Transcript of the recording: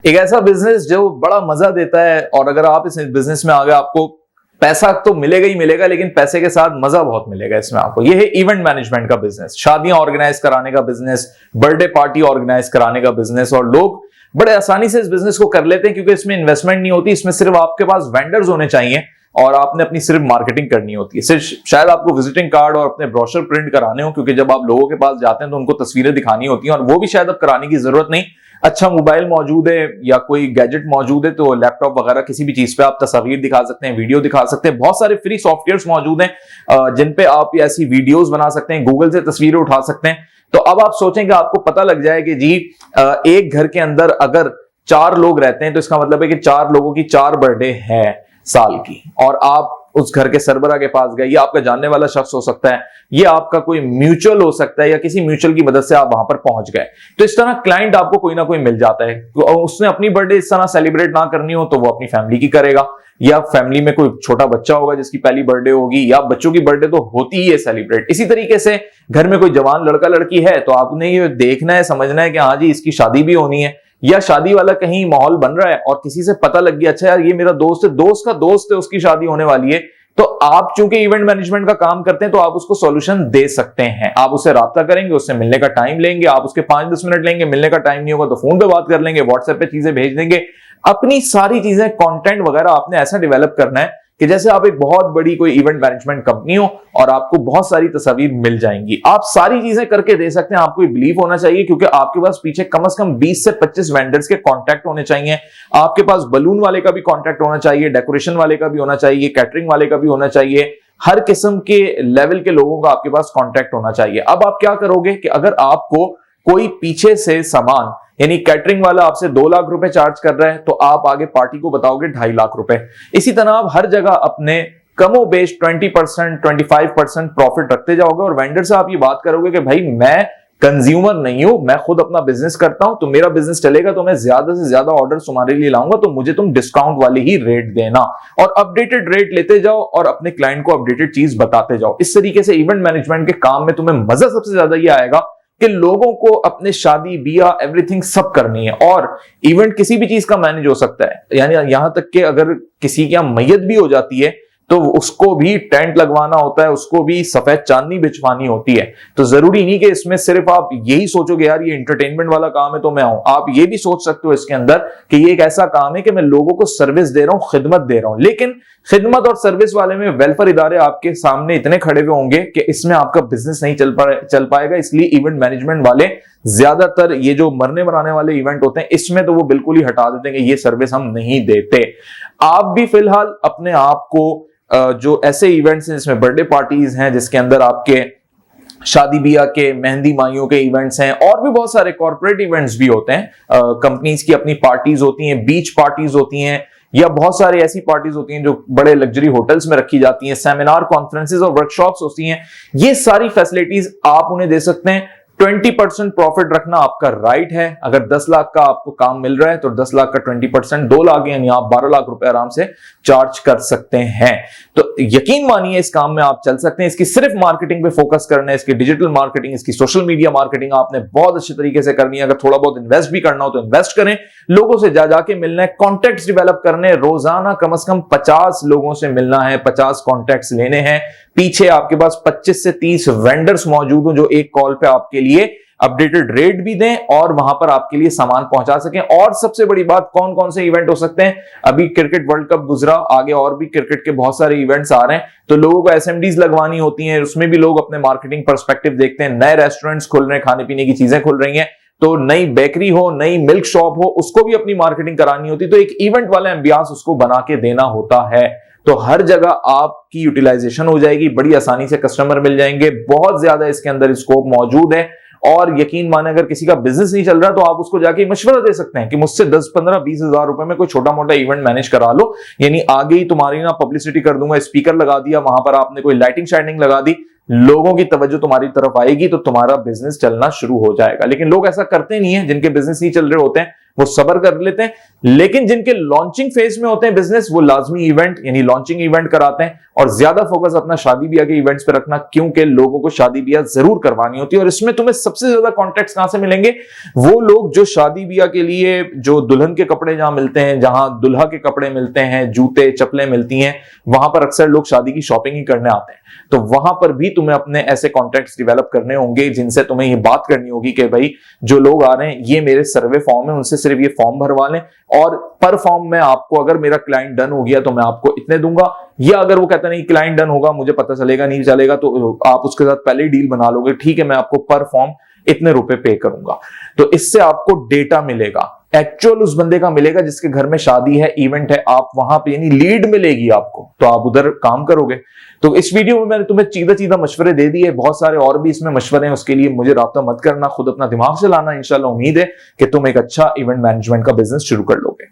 एक ऐसा बिजनेस जो बड़ा मजा देता है, और अगर आप इस बिजनेस में आ गए, आपको पैसा तो मिलेगा ही मिलेगा, लेकिन पैसे के साथ मजा बहुत मिलेगा इसमें आपको। ये है इवेंट मैनेजमेंट का बिजनेस, शादियां ऑर्गेनाइज कराने का बिजनेस, बर्थडे पार्टी ऑर्गेनाइज कराने का बिजनेस। और लोग बड़े आसानी से इस बिजनेस को कर लेते हैं क्योंकि इसमें इन्वेस्टमेंट नहीं होती, इसमें सिर्फ आपके पास वेंडर्स होने चाहिए और आपने अपनी सिर्फ मार्केटिंग करनी होती है। सिर्फ शायद आपको विजिटिंग कार्ड और अपने ब्रोशर प्रिंट कराने हो, क्योंकि जब आप लोगों के पास जाते हैं तो उनको तस्वीरें दिखानी होती हैं, और वो भी शायद अब कराने की जरूरत नहीं। अच्छा मोबाइल मौजूद है या कोई गैजेट मौजूद है तो लैपटॉप वगैरह किसी भी चीज पे आप तस्वीर दिखा सकते हैं, वीडियो दिखा सकते हैं। बहुत सारे फ्री सॉफ्टवेयर्स मौजूद हैं जिन पे आप ऐसी वीडियोस बना सकते हैं, गूगल से तस्वीरें उठा सकते हैं। तो अब आप सोचेंगे, आपको पता लग जाए कि जी एक घर के अंदर अगर 4 लोग रहते हैं तो इसका मतलब है कि 4 लोगों की 4 बर्थडे है साल की, और आप उस घर के सरबरा के पास गए, ये आपका जानने वाला शख्स हो सकता है, ये आपका कोई म्यूचुअल हो सकता है, या किसी म्यूचुअल की मदद से आप वहां पर पहुंच गए। तो इस तरह क्लाइंट आपको कोई ना कोई मिल जाता है। तो उसने अपनी बर्थडे इस तरह सेलिब्रेट ना करनी हो तो वो अपनी फैमिली की करेगा, या फैमिली में कोई छोटा बच्चा होगा जिसकी पहली बर्थडे होगी, या बच्चों की बर्थडे तो होती ही है सेलिब्रेट। इसी तरीके से घर में कोई जवान लड़का लड़की है तो आपने ये देखना है, समझना है कि हाँ जी इसकी शादी भी होनी है, या शादी वाला कहीं माहौल बन रहा है और किसी से पता लग गया, अच्छा यार ये मेरा दोस्त है, दोस्त का दोस्त है, उसकी शादी होने वाली है। तो आप चूंकि इवेंट मैनेजमेंट का काम करते हैं तो आप उसको सॉल्यूशन दे सकते हैं। आप उससे राब्ता करेंगे, उससे मिलने का टाइम लेंगे, आप उसके 5-10 मिनट लेंगे, मिलने का टाइम नहीं होगा तो फोन पे बात कर लेंगे, व्हाट्सएप पे चीजें भेज देंगे। अपनी सारी चीजें, कंटेंट वगैरह आपने ऐसा डेवलप करना है कि जैसे आप एक बहुत बड़ी कोई इवेंट मैनेजमेंट कंपनी हो और आपको बहुत सारी तस्वीर मिल जाएंगी। आप सारी चीजें करके दे सकते हैं, आपको बिलीव होना चाहिए, क्योंकि आपके पास पीछे कम से कम 20 से 25 वेंडर्स के कॉन्टैक्ट होने चाहिए। आपके पास बलून वाले का भी कॉन्टैक्ट होना चाहिए, डेकोरेशन वाले का भी होना चाहिए, कैटरिंग वाले का भी होना चाहिए, हर किस्म के लेवल के लोगों का आपके पास कॉन्टैक्ट होना चाहिए। अब आप क्या करोगे कि अगर आपको कोई पीछे से सामान, यानी कैटरिंग वाला आपसे 2 लाख रुपए चार्ज कर रहा है तो आप आगे पार्टी को बताओगे 2.5 लाख रुपए। इसी तरह आप हर जगह अपने कमो बेश 20%, 25% प्रॉफिट रखते जाओगे, और वेंडर से आप ये बात करोगे कि भाई मैं कंज्यूमर नहीं हूं, मैं खुद अपना बिजनेस करता हूं, तो मेरा बिजनेस चलेगा तो मैं ज्यादा से ज्यादा ऑर्डर तुम्हारे लिए लाऊंगा, तो मुझे तुम डिस्काउंट वाली ही रेट देना, और अपडेटेड रेट लेते जाओ और अपने क्लाइंट को अपडेटेड चीज बताते जाओ। इस तरीके से इवेंट मैनेजमेंट के काम में तुम्हें मजा सबसे ज्यादा ये आएगा कि लोगों को अपने शादी ब्याह एवरीथिंग सब करनी है, और इवेंट किसी भी चीज का मैनेज हो सकता है। यानी यहां तक कि अगर किसी की मैयत भी हो जाती है तो उसको भी टेंट लगवाना होता है, उसको भी सफेद चांदनी बिछवानी होती है। तो जरूरी नहीं कि इसमें सिर्फ आप यही सोचोगे यार ये एंटरटेनमेंट वाला काम है तो मैं आऊं। आप ये भी सोच सकते हो इसके अंदर कि ये एक ऐसा काम है कि मैं लोगों को सर्विस दे रहा हूं, खिदमत दे रहा हूं। लेकिन खिदमत और सर्विस वाले में वेलफेयर इदारे आपके सामने इतने खड़े हुए होंगे कि इसमें आपका बिजनेस नहीं चल पाएगा। इसलिए इवेंट मैनेजमेंट वाले ज्यादातर ये जो मरने मराने वाले इवेंट होते हैं इसमें तो वो बिल्कुल ही हटा देते हैं कि ये सर्विस हम नहीं देते। आप भी फिलहाल अपने आप को जो ऐसे इवेंट्स हैं जिसमें बर्थडे पार्टीज हैं, जिसके अंदर आपके शादी ब्याह के, मेहंदी माइयों के इवेंट्स हैं, और भी बहुत सारे कॉर्पोरेट इवेंट्स भी होते हैं, कंपनीज की अपनी पार्टीज होती हैं, बीच पार्टीज होती हैं, या बहुत सारी ऐसी पार्टीज होती हैं जो बड़े लग्जरी होटल्स में रखी जाती हैं, सेमिनार कॉन्फ्रेंसेस और वर्कशॉप्स होती हैं। ये सारी फैसिलिटीज आप उन्हें दे सकते हैं। 20% प्रॉफिट रखना आपका राइट है। अगर 10 लाख का आपको काम मिल रहा है तो 10 लाख का 20% 2 लाख, यानी आप 12 लाख रुपए आराम से चार्ज कर सकते हैं। तो यकीन मानिए इस काम में आप चल सकते हैं। इसकी सिर्फ मार्केटिंग पे फोकस करना है, इसकी डिजिटल मार्केटिंग, इसकी सोशल मीडिया मार्केटिंग आपने बहुत अच्छे तरीके से करनी है। अगर थोड़ा बहुत इन्वेस्ट भी करना हो तो इन्वेस्ट करें, लोगों से जा जाके मिलना है, कॉन्टेक्ट्स डेवलप करने, रोजाना कम से कम 50 लोगों से मिलना है, 50 कॉन्टेक्ट्स लेने हैं। पीछे आपके पास 25 से 30 वेंडर्स मौजूद हो जो एक कॉल पे आपके लिए अपडेटेड रेट भी दें और वहां पर आपके लिए सामान पहुंचा सकें। और सबसे बड़ी बात, कौन कौन से इवेंट हो सकते हैं, अभी क्रिकेट वर्ल्ड कप गुजरा, आगे और भी क्रिकेट के बहुत सारे इवेंट्स आ रहे हैं, तो लोगों को एसएमडीज लगवानी होती हैं, उसमें भी लोग अपने मार्केटिंग पर्सपेक्टिव देखते हैं। नए रेस्टोरेंट्स खुल रहे हैं, खाने पीने की चीजें खुल रही हैं, तो नई बेकरी हो, नई मिल्क शॉप हो, उसको भी अपनी मार्केटिंग करानी होती है, तो एक इवेंट वाला एम्बियांस उसको बना के देना होता है। तो हर जगह आपकी यूटिलाइजेशन हो जाएगी, बड़ी आसानी से कस्टमर मिल जाएंगे, बहुत ज्यादा इसके अंदर स्कोप मौजूद है। और यकीन माने अगर किसी का बिजनेस नहीं चल रहा तो आप उसको जाके मशवरा दे सकते हैं कि मुझसे 10, 15, 20 हजार रुपए में कोई छोटा मोटा इवेंट मैनेज करा लो, यानी आगे ही तुम्हारी ना पब्लिसिटी कर दूंगा, स्पीकर लगा दिया, वहां पर आपने कोई लाइटिंग शाइटिंग लगा दी, लोगों की तवज्जो तुम्हारी तरफ आएगी तो तुम्हारा बिजनेस चलना शुरू हो जाएगा। लेकिन लोग ऐसा करते नहीं है, जिनके बिजनेस नहीं चल रहे होते हैं वो सब्र कर लेते हैं। लेकिन जिनके लॉन्चिंग फेज में होते हैं बिजनेस, वो लाजमी इवेंट यानी लॉन्चिंग इवेंट कराते हैं और ज्यादा फोकस अपना शादी ब्याह के इवेंट्स पे रखना, क्योंकि लोगों को शादी ब्याह जरूर करवानी होती है। और इसमें तुम्हें सबसे ज्यादा कॉन्टेक्ट्स कहां से मिलेंगे? वो लोग जो शादी ब्याह के लिए जो दुल्हन के कपड़े जहां मिलते हैं, जहां दुल्हा के कपड़े मिलते हैं, जूते चप्पलें मिलती हैं, वहां पर अक्सर लोग शादी की शॉपिंग ही करने आते हैं। तो वहां पर भी तुम्हें अपने ऐसे कॉन्टेक्ट्स डेवलप करने होंगे जिनसे तुम्हें ये बात करनी होगी कि भाई जो लोग आ रहे हैं ये मेरे सर्वे फॉर्म है, उनसे सिर्फ ये फॉर्म भरवा लें और पर फॉर्म में आपको, अगर मेरा क्लाइंट डन हो गया तो मैं आपको इतने दूंगा, या अगर वो कहता नहीं क्लाइंट डन होगा मुझे पता चलेगा नहीं चलेगा तो आप उसके साथ पहले ही डील बना लोगे, ठीक है मैं आपको पर फॉर्म इतने रुपए पे करूंगा। तो इससे आपको डेटा मिलेगा, एक्चुअल उस बंदे का मिलेगा जिसके घर में शादी है, इवेंट है, आप वहां पे यानी लीड मिलेगी आपको, तो आप उधर काम करोगे। तो इस वीडियो में मैंने तुम्हें सीधा मशवरे दे दिए, बहुत सारे और भी इसमें मशवरे हैं, उसके लिए मुझे राब्ता मत करना, खुद अपना दिमाग चलाना। इंशाल्लाह उम्मीद है कि तुम एक अच्छा इवेंट मैनेजमेंट का बिजनेस शुरू कर लोगे।